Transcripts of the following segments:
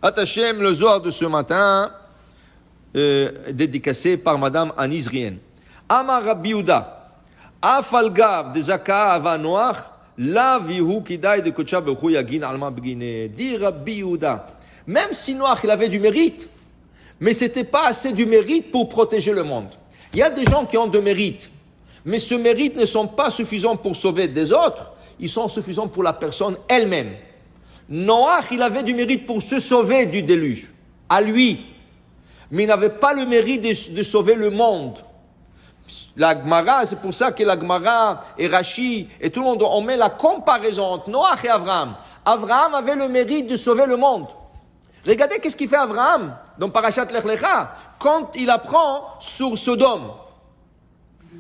Atachem, le Zohar de ce matin, dédicacé par Madame Anizrien. Amar Rabbi Yehuda, Afalgav de Zaka Avanoach, la vihu kidai de Kocha Bechu Yagin Alma Begine. Dit Rabbi Yehuda, même si Noach il avait du mérite, mais c'était pas assez du mérite pour protéger le monde. Il y a des gens qui ont de mérite, mais ce mérite ne sont pas suffisants pour sauver des autres, ils sont suffisants pour la personne elle-même. Noach, il avait du mérite pour se sauver du déluge, à lui. Mais il n'avait pas le mérite de sauver le monde. La Gemara, c'est pour ça que la Gemara et Rashi et tout le monde, on met la comparaison entre Noach et Abraham. Abraham avait le mérite de sauver le monde. Regardez qu'est-ce qu'il fait Abraham dans Parashat Lech Lecha, quand il apprend sur Sodome.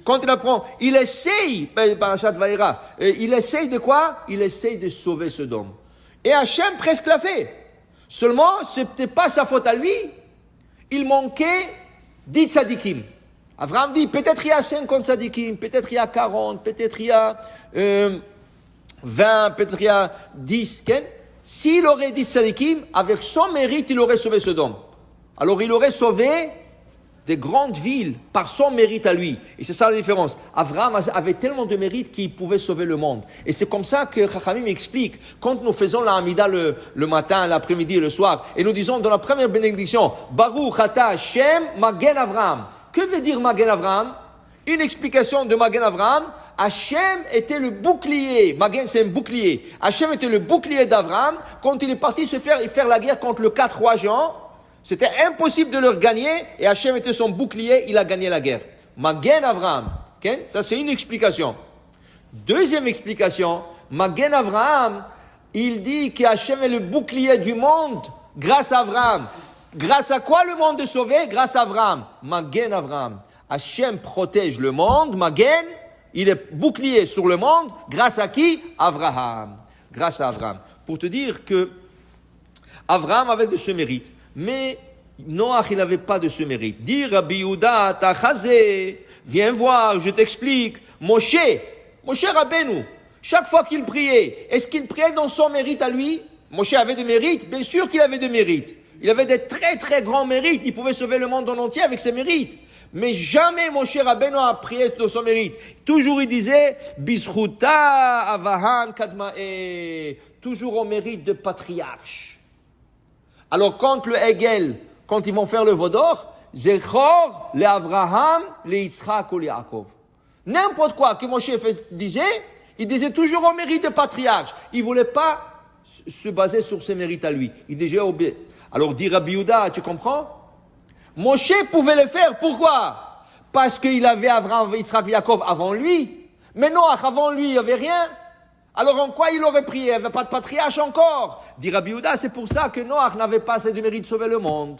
Quand il apprend, il essaye, Parashat Vaïra, il essaye de quoi? Il essaye de sauver Sodome. Et Hachem presque l'a fait. Seulement, ce n'était pas sa faute à lui. Il manquait 10 tzadikim. Abraham dit, peut-être il y a 50 tzadikim, peut-être il y a 40, peut-être il y a 20, peut-être il y a 10. S'il aurait 10 tzadikim, avec son mérite, il aurait sauvé Sodome. Alors il aurait sauvé des grandes villes par son mérite à lui. Et c'est ça la différence. Abraham avait tellement de mérite qu'il pouvait sauver le monde. Et c'est comme ça que Chachamim explique, quand nous faisons la Hamida le matin, l'après-midi et le soir, et nous disons dans la première bénédiction, Baruch Ata Hashem Magen Avraham. Que veut dire Magen Avraham? Une explication de Magen Avraham, Hachem était le bouclier. Magen, c'est un bouclier. Hachem était le bouclier d'Avraham quand il est parti faire la guerre contre le 4 rois géants. C'était impossible de leur gagner et Hachem était son bouclier, il a gagné la guerre. Magen Avraham. Okay? Ça, c'est une explication. Deuxième explication, Magen Avraham, il dit que Hachem est le bouclier du monde grâce à Avraham. Grâce à quoi le monde est sauvé? Grâce à Avraham. Magen Avraham. Hachem protège le monde. Magen, il est bouclier sur le monde. Grâce à qui? Avraham. Grâce à Avraham. Pour te dire que Avraham avait de ce mérite. Mais Noach, il n'avait pas de ce mérite. Dis Rabbi Yehuda, Tachazé, viens voir, je t'explique. Moshe Rabbeinu, chaque fois qu'il priait, est-ce qu'il priait dans son mérite à lui? Moshe avait des mérites? Bien sûr qu'il avait des mérites. Il avait des très très grands mérites. Il pouvait sauver le monde en entier avec ses mérites. Mais jamais Moshe Rabbeinu a prié de son mérite. Toujours il disait, Bizchuta avahan kadmae. Toujours au mérite de patriarche. Alors quand le Hegel, quand ils vont faire le Vaudor, Zechor, le Avraham, le Yitzhak ou le Yaakov. N'importe quoi que Moshe disait, il disait toujours au mérite de patriarche. Il ne voulait pas se baser sur ses mérites à lui. Il disait obéir. Alors dit Rabbi Yehuda, tu comprends? Moshe pouvait le faire, pourquoi? Parce qu'il avait Avraham, Yitzhak, Yaakov avant lui. Mais Noach, avant lui, il n'y avait rien. Alors en quoi il aurait prié? Il n'y avait pas de patriarche encore. Dit Rabbi Yehuda, c'est pour ça que Noach n'avait pas assez de mérite de sauver le monde.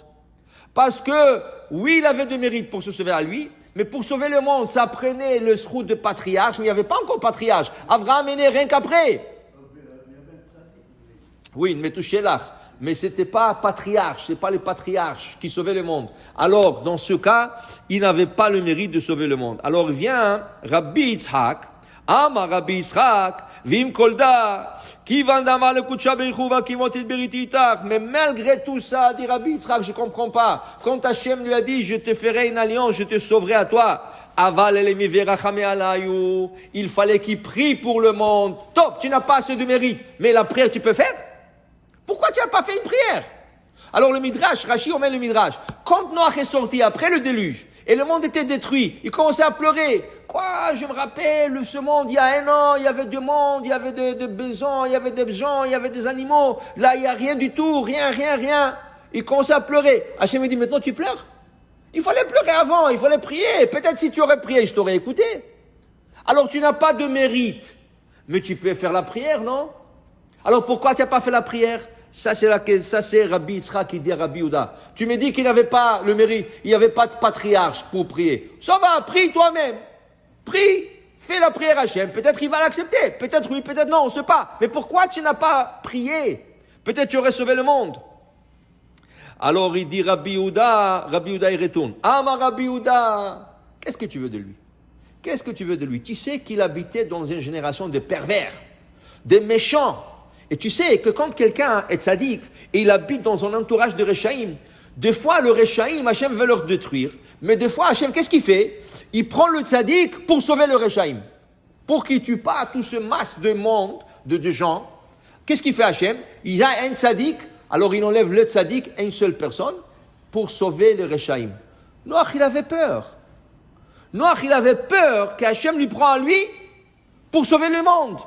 Parce que, oui, il avait de mérite pour se sauver à lui, mais pour sauver le monde, ça prenait le srout de patriarche, mais il n'y avait pas encore patriarche. Abraham est né rien qu'après. Oui, mais touché là. Mais ce n'était pas patriarche, ce n'est pas les patriarches qui sauvaient le monde. Alors, dans ce cas, il n'avait pas le mérite de sauver le monde. Alors vient Rabbi Yitzhak, Amar Rabbi Yitzhak, Vim Kolda, qui vendama le Kutsha Beichouva, qui monte Berititach. Mais malgré tout ça, dit Rabbi Yitzhak, je comprends pas. Quand Hachem lui a dit, je te ferai une alliance, je te sauverai à toi. Aval elemi verachame alayou. Il fallait qu'il prie pour le monde. Top, tu n'as pas assez de mérite. Mais la prière, tu peux faire? Pourquoi tu n'as pas fait une prière? Alors le Midrash, Rashi, on met le Midrash. Quand Noach est sorti après le déluge, et le monde était détruit, il commençait à pleurer. Quoi? Je me rappelle, ce monde, il y a 1 an, il y avait du monde, il y avait de maisons, il y avait des gens, il y avait des animaux. Là, il n'y a rien du tout, rien. Il commençait à pleurer. Hachem me dit, maintenant tu pleures? Il fallait pleurer avant, il fallait prier. Peut-être si tu aurais prié, je t'aurais écouté. Alors tu n'as pas de mérite. Mais tu peux faire la prière, non? Alors pourquoi tu n'as pas fait la prière? Ça c'est Rabbi Yitzhak qui dit à Rabbi Yehuda. Tu me dis qu'il n'avait pas le mérite, il n'y avait pas de patriarche pour prier. Ça va, prie toi-même. Prie, fais la prière à Hachem. Peut-être il va l'accepter. Peut-être oui, peut-être non, on ne sait pas. Mais pourquoi tu n'as pas prié? Peut-être tu aurais sauvé le monde. Alors il dit Rabbi Yehuda il retourne. Ah ma Rabbi Yehuda, qu'est-ce que tu veux de lui? Qu'est-ce que tu veux de lui? Tu sais qu'il habitait dans une génération de pervers, de méchants. Et tu sais que quand quelqu'un est tzaddik et il habite dans un entourage de Rechaïm, des fois le Rechaïm, Hachem veut leur détruire. Mais des fois, Hachem, qu'est-ce qu'il fait? Il prend le tzaddik pour sauver le Rechaïm. Pour qu'il ne tue pas tout ce masse de monde, de gens. Qu'est-ce qu'il fait Hachem? Il a un tzaddik, alors il enlève le tzaddik à une seule personne pour sauver le Rechaïm. Noach, il avait peur. Noach, il avait peur qu'Hachem lui prend à lui pour sauver le monde.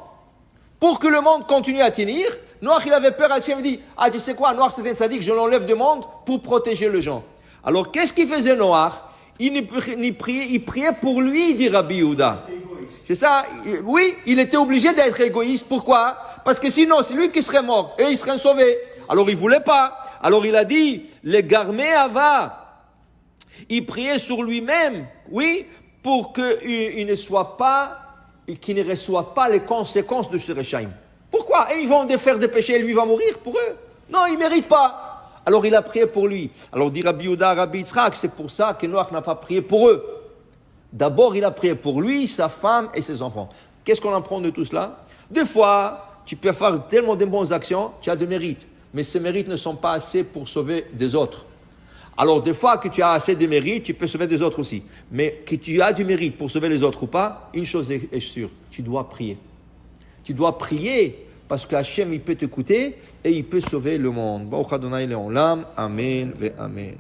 Pour que le monde continue à tenir, Noach, il avait peur. Hachem dit, tu sais quoi, Noach, c'est un tzaddik, je l'enlève du monde pour protéger les gens. Alors, qu'est-ce qu'il faisait Noach? Il priait pour lui, dit Rabbi Yehuda. C'est ça, oui, il était obligé d'être égoïste. Pourquoi? Parce que sinon, c'est lui qui serait mort et il serait sauvé. Alors, il voulait pas. Alors, il a dit, les garmé ava. Il priait sur lui-même, oui, pour qu'il ne soit pas, et qu'il ne reçoive pas les conséquences de ce Rechaïm. Pourquoi? Et ils vont faire des péchés et lui va mourir pour eux. Non, il ne mérite pas. Alors, il a prié pour lui. Alors, dit Rabbi Yehuda, Rabbi Yitzhak, c'est pour ça que Noach n'a pas prié pour eux. D'abord, il a prié pour lui, sa femme et ses enfants. Qu'est-ce qu'on apprend de tout cela? Des fois, tu peux faire tellement de bonnes actions, tu as de mérites. Mais ces mérites ne sont pas assez pour sauver des autres. Alors, des fois que tu as assez de mérite, tu peux sauver des autres aussi. Mais que tu as du mérite pour sauver les autres ou pas, une chose est sûre, tu dois prier. Tu dois prier parce qu'Hachem, il peut t'écouter et il peut sauver le monde. Baruch Adonai Le'olam. Amen ve Amen.